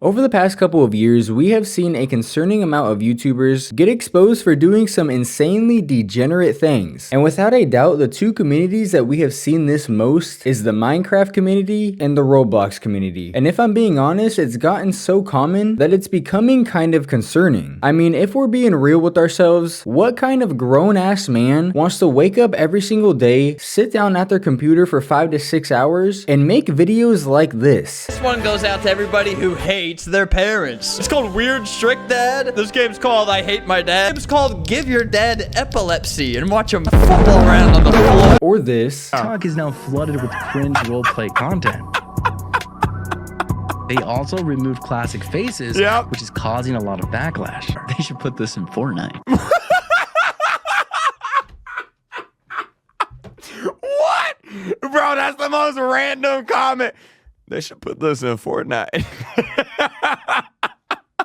Over the past couple of years, we have seen a concerning amount of YouTubers get exposed for doing some insanely degenerate things. And without a doubt, the two communities that we have seen this most is the Minecraft community and the Roblox community. And if I'm being honest, it's gotten so common that it's becoming kind of concerning. I mean, if we're being real with ourselves, what kind of grown-ass man wants to wake up every single day, sit down at their computer for 5 to 6 hours, and make videos like this? This one goes out to everybody who hates their parents. It's called Weird Strict Dad. This game's called I Hate My Dad. It's called Give Your Dad Epilepsy and watch him fumble around on the floor. Or this. TikTok is now flooded with cringe roleplay content. They also removed classic faces, which is causing a lot of backlash. They should put this in Fortnite. What? Bro, that's the most random comment. They should put this in Fortnite.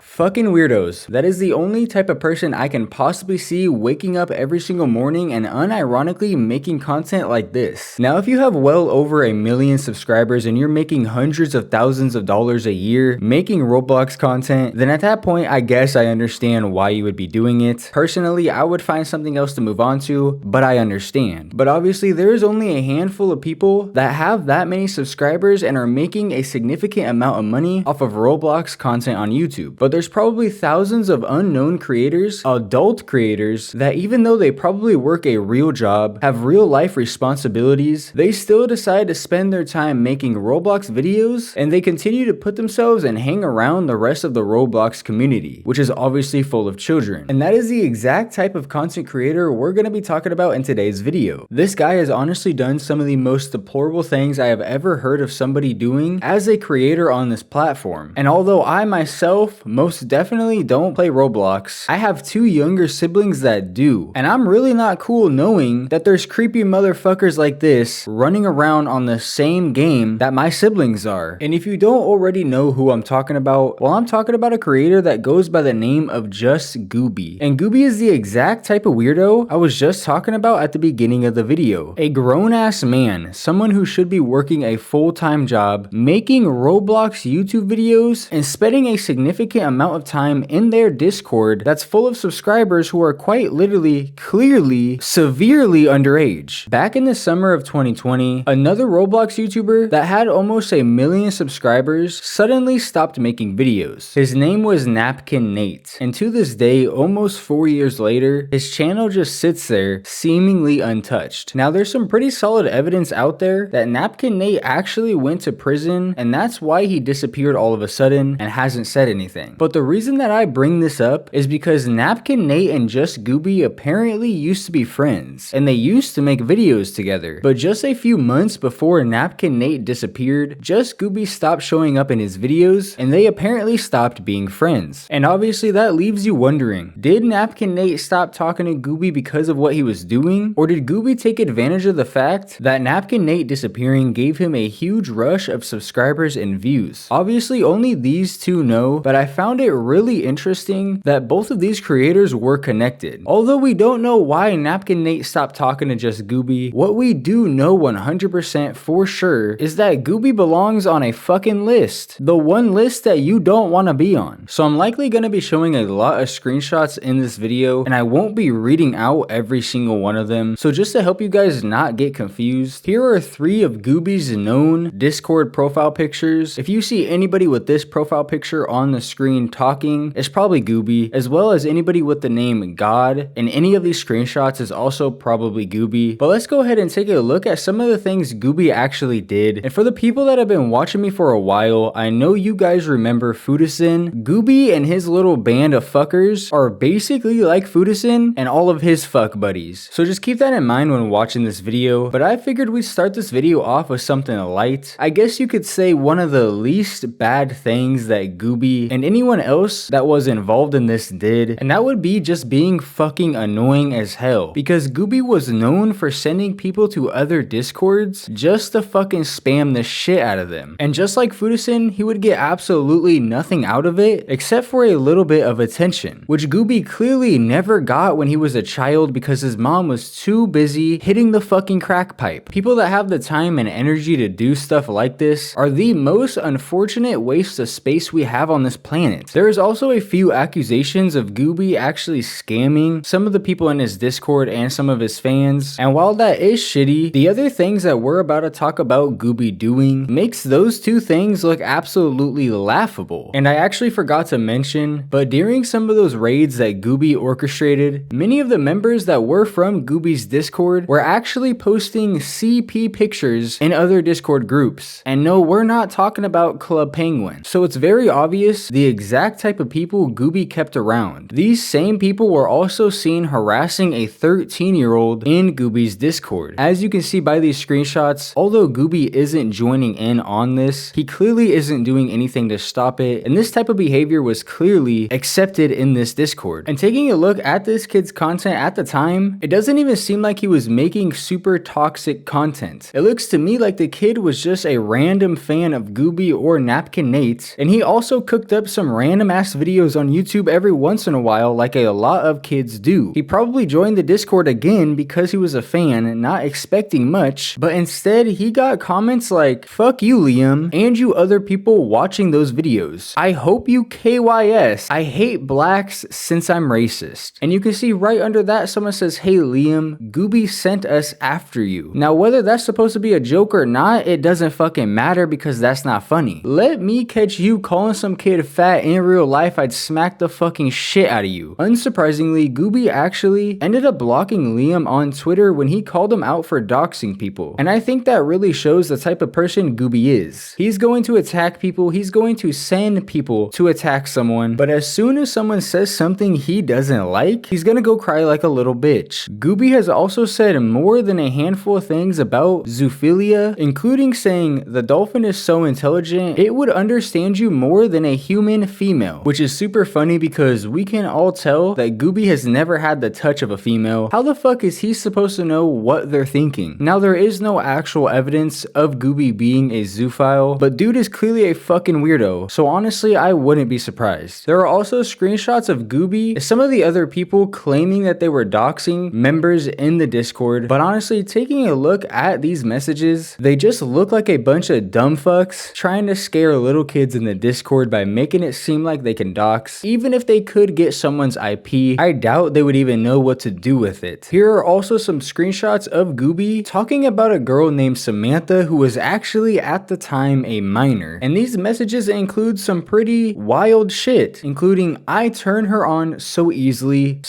Fucking weirdos. That is the only type of person I can possibly see waking up every single morning and unironically making content like this. Now, if you have well over 1 million subscribers and you're making hundreds of thousands of dollars a year making Roblox content, then at that point, I guess I understand why you would be doing it. Personally, I would find something else to move on to, but I understand. But obviously, there is only a handful of people that have that many subscribers and are making a significant amount of money off of Roblox content on YouTube. But there's probably thousands of unknown creators, adult creators, that even though they probably work a real job, have real life responsibilities, they still decide to spend their time making Roblox videos, and they continue to put themselves and hang around the rest of the Roblox community, which is obviously full of children. And that is the exact type of content creator we're going to be talking about in today's video. This guy has honestly done some of the most deplorable things I have ever heard of somebody doing as a creator on this platform. And although I myself most definitely don't play Roblox, I have 2 younger siblings that do, and I'm really not cool knowing that there's creepy motherfuckers like this running around on the same game that my siblings are. And if you don't already know who I'm talking about, well, I'm talking about a creator that goes by the name of JustGooby. And Gooby is the exact type of weirdo I was just talking about at the beginning of the video. A grown-ass man, someone who should be working a full-time job, making Roblox YouTube videos and spending a significant amount of time in their Discord that's full of subscribers who are quite literally, clearly, severely underage. Back in the summer of 2020, another Roblox YouTuber that had almost 1 million subscribers suddenly stopped making videos. His name was NapkinNate, and to this day, almost 4 years later, his channel just sits there, seemingly untouched. Now, there's some pretty solid evidence out there that NapkinNate actually went to prison, and that's why he disappeared all of a sudden and hasn't said anything. But the reason that I bring this up is because NapkinNate and JustGooby apparently used to be friends, and they used to make videos together. But just a few months before NapkinNate disappeared, JustGooby stopped showing up in his videos, and they apparently stopped being friends. And obviously that leaves you wondering, did NapkinNate stop talking to Gooby because of what he was doing? Or did Gooby take advantage of the fact that NapkinNate disappearing gave him a huge rush of subscribers and views? Obviously only these two know, but I found it really interesting that both of these creators were connected. Although we don't know why NapkinNate stopped talking to JustGooby, what we do know 100% for sure is that Gooby belongs on a fucking list. The one list that you don't want to be on. So I'm likely going to be showing a lot of screenshots in this video, and I won't be reading out every single one of them. So just to help you guys not get confused, here are 3 of Gooby's known Discord profile pictures. If you see anybody with this profile picture on the screen talking, it's probably Gooby, as well as anybody with the name God, and any of these screenshots is also probably Gooby. But let's go ahead and take a look at some of the things Gooby actually did. And for the people that have been watching me for a while, I know you guys remember Fudasin. Gooby and his little band of fuckers are basically like Fudasin and all of his fuck buddies. So just keep that in mind when watching this video. But I figured we'd start this video off with something light. I guess you could say one of the least bad things that Gooby and anyone everyone else that was involved in this did, and that would be just being fucking annoying as hell, because Gooby was known for sending people to other discords just to fucking spam the shit out of them. And just like Fudasen, he would get absolutely nothing out of it except for a little bit of attention, which Gooby clearly never got when he was a child because his mom was too busy hitting the fucking crack pipe. People that have the time and energy to do stuff like this are the most unfortunate waste of space we have on this planet. There is also a few accusations of Gooby actually scamming some of the people in his Discord and some of his fans, and while that is shitty, the other things that we're about to talk about Gooby doing makes those two things look absolutely laughable. And I actually forgot to mention, but during some of those raids that Gooby orchestrated, many of the members that were from Gooby's Discord were actually posting CP pictures in other Discord groups. And no, we're not talking about Club Penguin. So it's very obvious the exact type of people Gooby kept around. These same people were also seen harassing a 13-year-old in Gooby's Discord. As you can see by these screenshots, although Gooby isn't joining in on this, he clearly isn't doing anything to stop it, and this type of behavior was clearly accepted in this Discord. And taking a look at this kid's content at the time, it doesn't even seem like he was making super toxic content. It looks to me like the kid was just a random fan of Gooby or NapkinNate, and he also cooked up some random ass videos on YouTube every once in a while like a lot of kids do. He probably joined the Discord again because he was a fan, not expecting much, but instead he got comments like, "Fuck you, Liam, and you other people watching those videos. I hope you KYS. I hate blacks since I'm racist." And you can see right under that someone says, "Hey Liam, Gooby sent us after you." Now whether that's supposed to be a joke or not, it doesn't fucking matter because that's not funny. Let me catch you calling some kid fat in real life, I'd smack the fucking shit out of you. Unsurprisingly, Gooby actually ended up blocking Liam on Twitter when he called him out for doxing people. And I think that really shows the type of person Gooby is. He's going to attack people, he's going to send people to attack someone, but as soon as someone says something he doesn't like, he's gonna go cry like a little bitch. Gooby has also said more than a handful of things about zoophilia, including saying the dolphin is so intelligent, it would understand you more than a human female, which is super funny because we can all tell that Gooby has never had the touch of a female. How the fuck is he supposed to know what they're thinking? Now there is no actual evidence of Gooby being a zoophile, but dude is clearly a fucking weirdo, so honestly I wouldn't be surprised. There are also screenshots of Gooby and some of the other people claiming that they were doxing members in the Discord, but honestly taking a look at these messages, they just look like a bunch of dumb fucks trying to scare little kids in the Discord by making it seem like they can dox. Even if they could get someone's IP, I doubt they would even know what to do with it. Here are also some screenshots of Gooby talking about a girl named Samantha who was actually at the time a minor, and these messages include some pretty wild shit, including "I turn her on so easily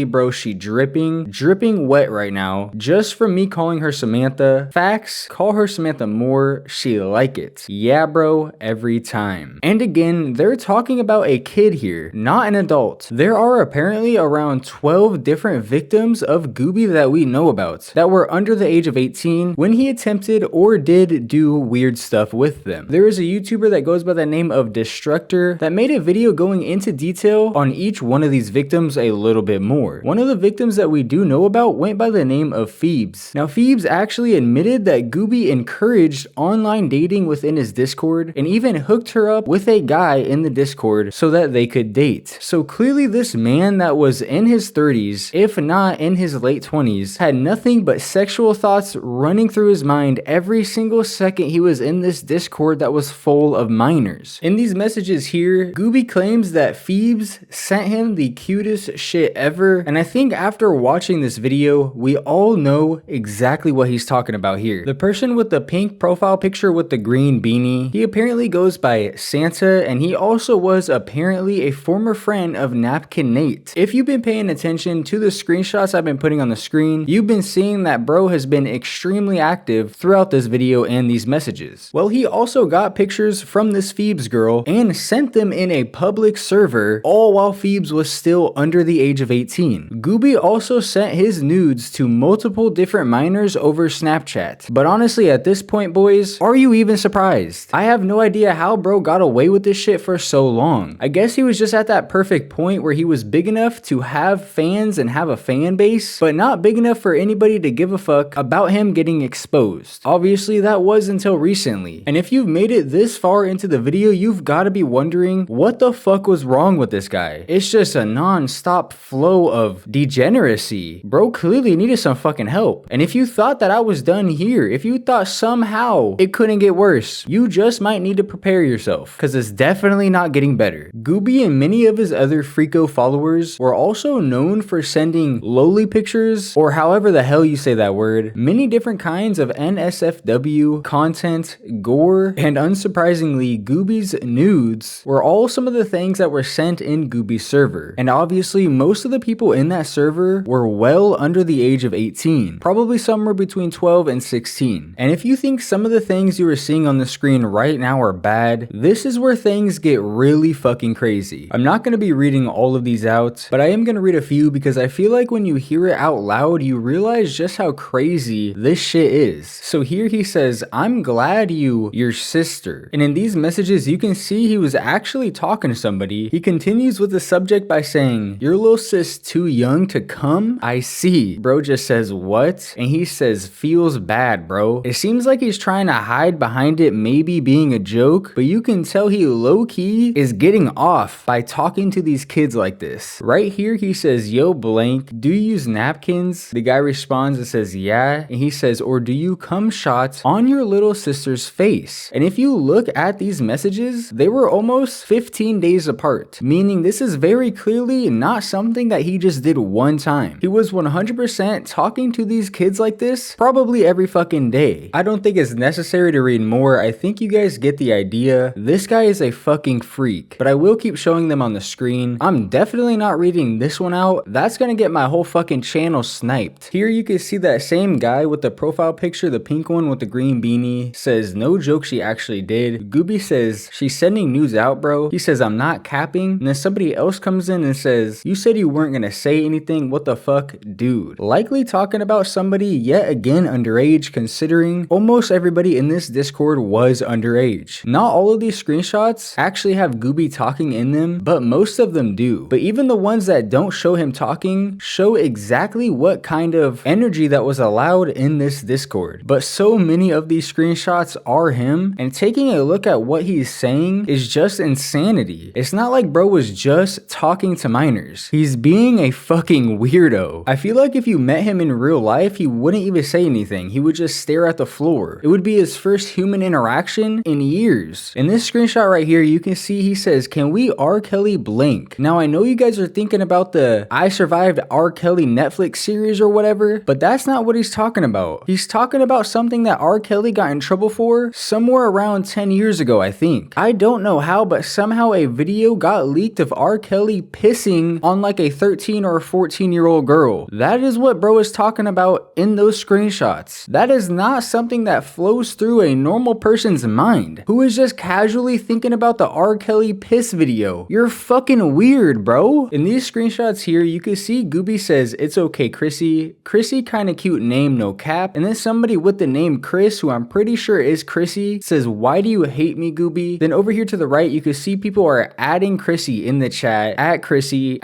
bro, she dripping wet right now, just from me calling her Samantha, facts, call her Samantha more, she like it, yeah bro, every time." And again, they're talking about a kid here, not an adult. There are apparently around 12 different victims of Gooby that we know about that were under the age of 18 when he attempted or did do weird stuff with them. There is a YouTuber that goes by the name of Destructor that made a video going into detail on each one of these victims a little bit more. One of the victims that we do know about went by the name of Phoebes. Now Phoebes actually admitted that Gooby encouraged online dating within his Discord and even hooked her up with a guy in the Discord so that they could date. So clearly this man that was in his 30s, if not in his late 20s, had nothing but sexual thoughts running through his mind every single second he was in this Discord that was full of minors. In these messages here, Gooby claims that Phoebes sent him the cutest shit ever, and I think after watching this video, we all know exactly what he's talking about here. The person with the pink profile picture with the green beanie, he apparently goes by Santa, and he also was apparently a former friend of NapkinNate. If you've been paying attention to the screenshots I've been putting on the screen, you've been seeing that bro has been extremely active throughout this video and these messages. Well, he also got pictures from this Phoebes girl and sent them in a public server, all while Phoebes was still under the age of 18. Gooby also sent his nudes to multiple different minors over Snapchat. But honestly, at this point, boys, are you even surprised? I have no idea how bro got away with this shit for so long. I guess he was just at that perfect point where he was big enough to have fans and have a fan base, but not big enough for anybody to give a fuck about him getting exposed. Obviously, that was until recently. And if you've made it this far into the video, you've got to be wondering what the fuck was wrong with this guy. It's just a non-stop flow of degeneracy. Bro clearly needed some fucking help. And if you thought that I was done here, if you thought somehow it couldn't get worse, you just might need to prepare yourself, because it's definitely not getting better. Gooby and many of his other freako followers were also known for sending lowly pictures, or however the hell you say that word, many different kinds of NSFW content, gore, and unsurprisingly, Gooby's nudes were all some of the things that were sent in Gooby's server. And obviously, most of the people in that server were well under the age of 18, probably somewhere between 12 and 16. And if you think some of the things you are seeing on the screen right now are bad, this is where things get really fucking crazy. I'm not going to be reading all of these out, but I am going to read a few because I feel like when you hear it out loud, you realize just how crazy this shit is. So here he says, "I'm glad your sister." And in these messages, you can see he was actually talking to somebody. He continues with the subject by saying, "Your little sis too young to come? I see." Bro just says, "What?" And he says, "Feels bad, bro." It seems like he's trying to hide behind it maybe being a joke, but you can tell he low-key is getting off by talking to these kids like this. Right here, he says, "Yo, blank, do you use napkins?" The guy responds and says, "Yeah." And he says, "Or do you cum shots on your little sister's face?" And if you look at these messages, they were almost 15 days apart, meaning this is very clearly not something that he just did one time. He was 100% talking to these kids like this probably every fucking day. I don't think it's necessary to read more. I think you guys get the idea. This guy is a fucking freak, but I will keep showing them on the screen. I'm definitely not reading this one out. That's gonna get my whole fucking channel sniped. Here you can see that same guy with the profile picture, the pink one with the green beanie, says, "No joke, she actually did." Gooby says, "She's sending news out, bro." He says, "I'm not capping." And then somebody else comes in and says, "You said you weren't gonna say anything. What the fuck, dude?" Likely talking about somebody yet again underage, considering almost everybody in this Discord was underage. Not all of these screenshots actually have Gooby talking in them, but most of them do. But even the ones that don't show him talking show exactly what kind of energy that was allowed in this Discord. But so many of these screenshots are him, and taking a look at what he's saying is just insanity. It's not like bro was just talking to minors. He's being a fucking weirdo. I feel like if you met him in real life, he wouldn't even say anything. He would just stare at the floor. It would be his first human interaction in years. In this screenshot right here, you can see he says, "Can we R. Kelly blank?" Now I know you guys are thinking about the I Survived R. Kelly Netflix series or whatever, but that's not what he's talking about. He's talking about something that R. Kelly got in trouble for somewhere around 10 years ago, I think. I don't know how, but somehow a video got leaked of R. Kelly pissing on like a 13 or 14-year-old girl. That is what bro is talking about in those screenshots. That is not something that flows through a normal person's mind who is just casually thinking about the R. Kelly piss video. You're fucking weird, bro. In these screenshots here, you can see Gooby says, "It's okay, Chrissy." Chrissy kinda cute name, no cap. And then somebody with the name Chris, who I'm pretty sure is Chrissy, says, "Why do you hate me, Gooby?" Then over here to the right, you can see people are adding Chrissy in the chat. At Chrissy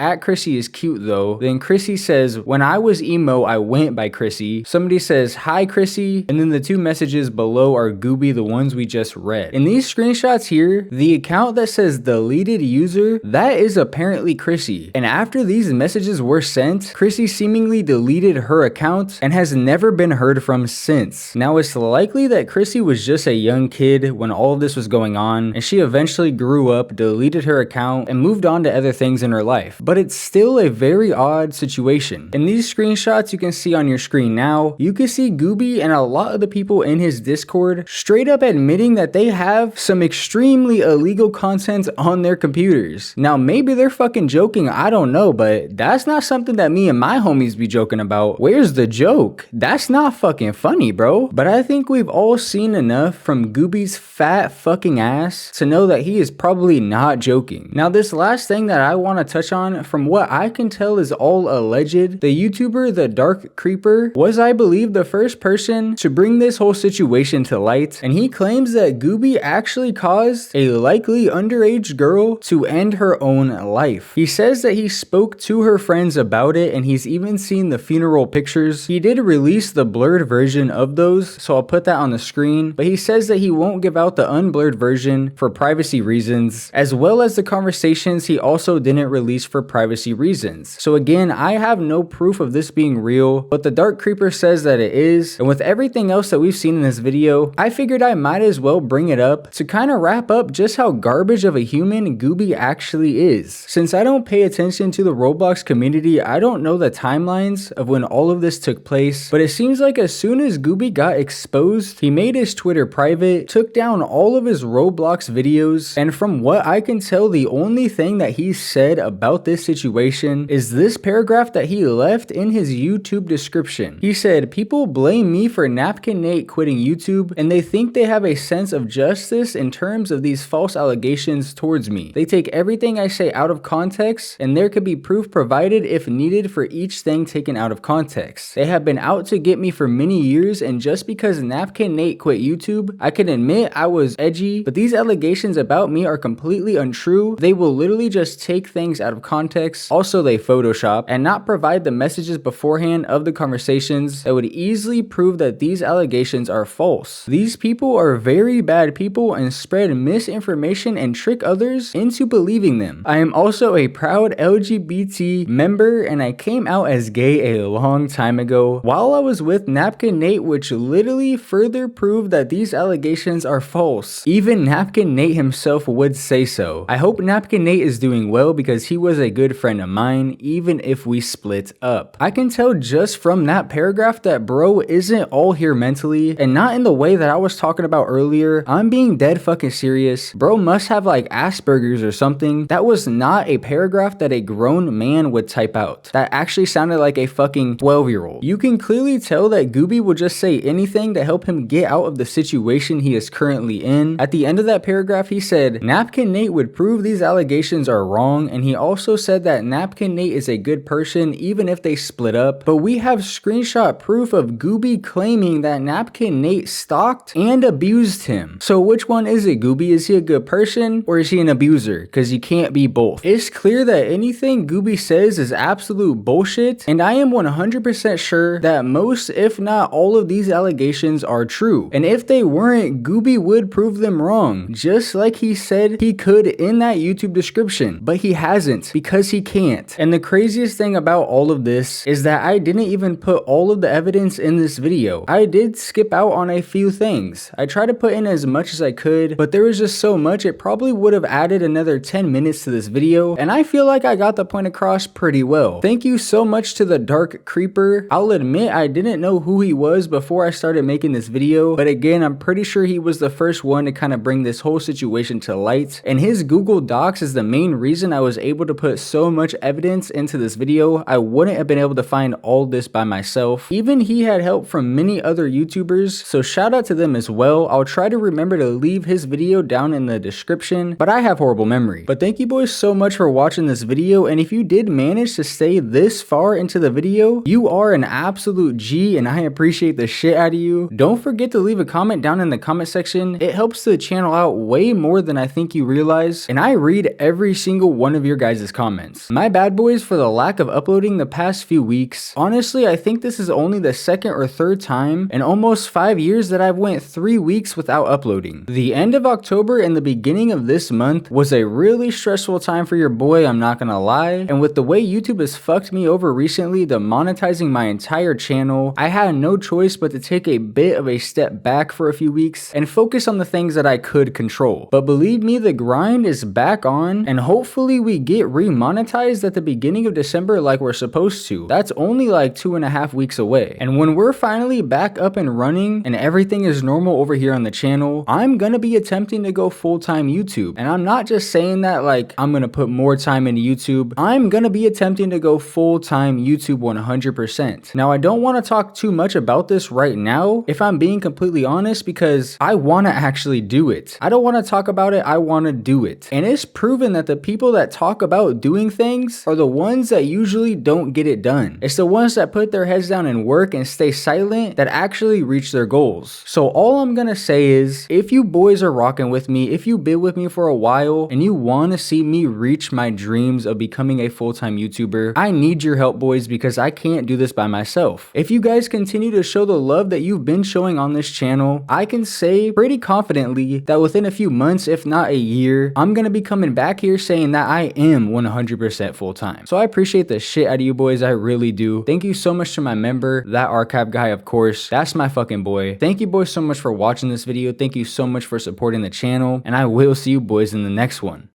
is cute though. Then Chrissy says, "When I was emo, I went by Chrissy." Somebody says, "Hi, Chrissy." And then the two messages below are Gooby, the ones we just read. In these screenshots here, the account that says deleted user, that is apparently Chrissy. And after these messages were sent, Chrissy seemingly deleted her account and has never been heard from since. Now it's likely that Chrissy was just a young kid when all of this was going on, and she eventually grew up, deleted her account, and moved on to other things in her life. But it's still a very odd situation. In these screenshots you can see on your screen now, you can see Gooby and a lot of the people in his Discord straight up admitting that they have some extremely illegal content on their computers. Now maybe they're fucking joking, I don't know, but that's not something that me and my homies be joking about. Where's the joke? That's not fucking funny, bro. But I think we've all seen enough from Gooby's fat fucking ass to know that he is probably not joking. Now this last thing that I want to touch on, from what I can tell is all alleged, the YouTuber The Dark Creeper was, I believe, the first person to bring this whole situation to light, and he claims that Gooby actually caused a likely underage girl to end her own life. He says that he spoke to her friends about it and he's even seen the funeral pictures. He did release the blurred version of those, so I'll put that on the screen, but he says that he won't give out the unblurred version for privacy reasons, as well as the conversations he also didn't release for privacy reasons. So again, I have no proof of this being real, but the Dark Creeper says that it is, and with everything else that we've seen in this video, I figured I might as well bring it up to kind of wrap up just how garbage of a human Gooby actually is. Since I don't pay attention to the Roblox community, I don't know the timelines of when all of this took place, but it seems like as soon as Gooby got exposed, he made his Twitter private, took down all of his Roblox videos, and from what I can tell, the only thing that he said about this situation is this paragraph that he left in his YouTube description. He said, "People blame me for NapkinNate quitting YouTube, and they think they have a sense of justice in terms of these false allegations towards me. They take everything I say out of context, and there could be proof provided if needed for each thing taken out of context. They have been out to get me for many years, and just because NapkinNate quit YouTube, I can admit I was edgy, but these allegations about me are completely untrue. They will literally just take things out of context. Also, they Photoshop and not provide the messages beforehand of the conversations that would easily prove that these allegations are false. These people are very bad people and spread misinformation and trick others into believing them. I am also a proud LGBT member and I came out as gay a long time ago while I was with NapkinNate, which literally further proved that these allegations are false. Even NapkinNate himself would say so. I hope NapkinNate is doing well because he was a good friend of mine, even if we split up." I can tell just from that paragraph that bro isn't all here mentally, and not in the way that I was talking about earlier. I'm being dead fucking serious. Bro must have like Asperger's or something. That was not a paragraph that a grown man would type out. That actually sounded like a fucking 12-year-old. You can clearly tell that Gooby will just say anything to help him get out of the situation he is currently in. At the end of that paragraph, he said, "NapkinNate would prove these allegations are wrong," and he also said that NapkinNate is a good person even if they split up, but we have screenshot proof of Gooby claiming that NapkinNate stalked and abused him. So which one is it, Gooby? Is he a good person or is he an abuser? Because he can't be both. It's clear that anything Gooby says is absolute bullshit, and I am 100% sure that most, if not all of these allegations are true. And if they weren't, Gooby would prove them wrong, just like he said he could in that YouTube description, but he hasn't because he can't. And the craziest thing about all of this is that I didn't even put all of the evidence in this video. I did skip out on a few things. I tried to put in as much as I could, but there was just so much it probably would have added another 10 minutes to this video, and I feel like I got the point across pretty well. Thank you so much to the Dark Creeper. I'll admit I didn't know who he was before I started making this video, but again, I'm pretty sure he was the first one to kind of bring this whole situation to light, and his Google Docs is the main reason I was able to put so much evidence into this video. I wouldn't have been able to find all this by myself. Even he had help from many other YouTubers, so shout out to them as well. I'll try to remember to leave his video down in the description, but I have horrible memory. But thank you boys so much for watching this video, and if you did manage to stay this far into the video, you are an absolute G, and I appreciate the shit out of you. Don't forget to leave a comment down in the comment section. It helps the channel out way more than I think you realize, and I read every single one of your guys' comments. My bad boys for the lack of uploading the past few weeks. Honestly, I think this is only the second or third time in almost 5 years that I've went 3 weeks without uploading. The end of October and the beginning of this month was a really stressful time for your boy, I'm not gonna lie, and with the way YouTube has fucked me over recently, demonetizing my entire channel, I had no choice but to take a bit of a step back for a few weeks and focus on the things that I could control. But believe me, the grind is back on, and hopefully we get remonetized at the beginning of December like we're supposed to. That's only like 2.5 weeks away. And when we're finally back up and running and everything is normal over here on the channel, I'm gonna be attempting to go full-time YouTube. And I'm not just saying that like I'm gonna put more time into YouTube. I'm gonna be attempting to go full-time YouTube 100%. Now, I don't want to talk too much about this right now, if I'm being completely honest, because I want to actually do it. I don't want to talk about it, I want to do it. And it's proven that the people that talk about doing things are the ones that usually don't get it done. It's the ones that put their heads down and work and stay silent that actually reach their goals. So all I'm gonna say is, if you boys are rocking with me, if you been with me for a while and you want to see me reach my dreams of becoming a full-time YouTuber, I need your help, boys, because I can't do this by myself. If you guys continue to show the love that you've been showing on this channel, I can say pretty confidently that within a few months, if not a year, I'm gonna be coming back here saying that I am 100% full-time. So I appreciate the shit out of you boys, I really do. Thank you so much to my member, that archive guy, of course. That's my fucking boy. Thank you boys so much for watching this video. Thank you so much for supporting the channel, and I will see you boys in the next one.